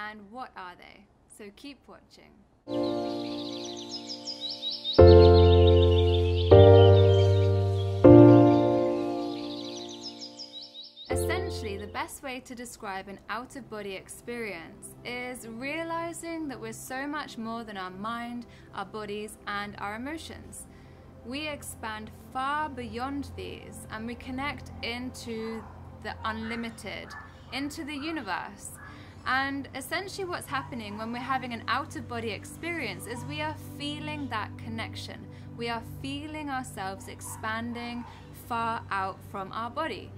and what are they? So keep watching. Essentially, the best way to describe an out-of-body experience is realizing that we're so much more than our mind, our bodies, and our emotions. We expand far beyond these, and we connect into the unlimited, into the universe. And essentially what's happening when we're having an out-of-body experience is we are feeling that connection. We are feeling ourselves expanding far out from our body.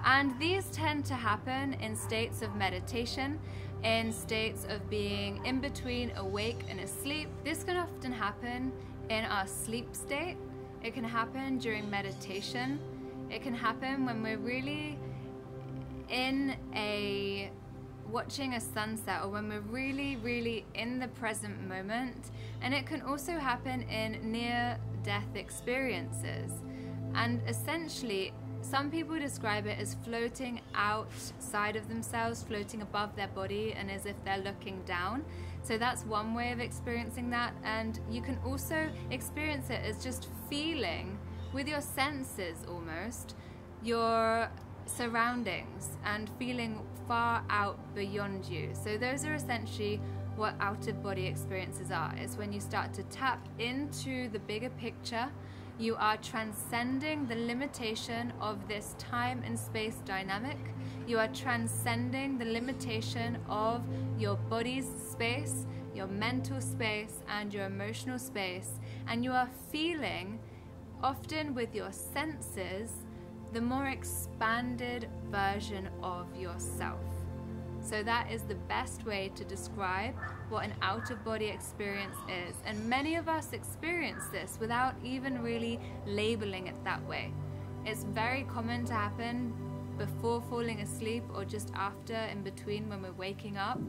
And these tend to happen in states of meditation, in states of being in between awake and asleep. This can often happen in our sleep state. It can happen during meditation. It can happen when we're really watching a sunset, or when we're really in the present moment. And it can also happen in near-death experiences. And essentially, some people describe it as floating outside of themselves, floating above their body, and as if they're looking down. So that's one way of experiencing that. And you can also experience it as just feeling with your senses almost your surroundings and feeling far out beyond you. So those are essentially what out-of-body experiences are. It's when you start to tap into the bigger picture. You are transcending the limitation of this time and space dynamic. You are transcending the limitation of your body's space, your mental space, and your emotional space. And you are feeling, often with your senses, the more expanded version of yourself. So that is the best way to describe what an out-of-body experience is. And many of us experience this without even really labeling it that way. It's very common to happen before falling asleep or just after, in between, when we're waking up.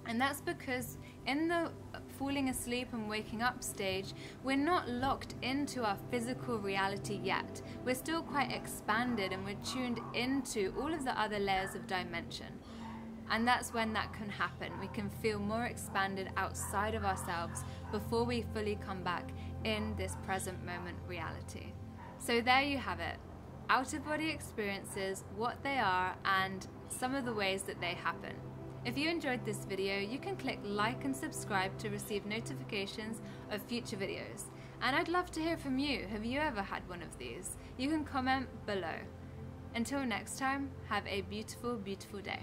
And that's because in the falling asleep and waking up stage, we're not locked into our physical reality yet. We're still quite expanded, and we're tuned into all of the other layers of dimension. And that's when that can happen. We can feel more expanded outside of ourselves before we fully come back in this present moment reality. So there you have it. Out-of-body experiences, what they are, and some of the ways that they happen. If you enjoyed this video, you can click like and subscribe to receive notifications of future videos. And I'd love to hear from you. Have you ever had one of these? You can comment below. Until next time, have a beautiful, beautiful day.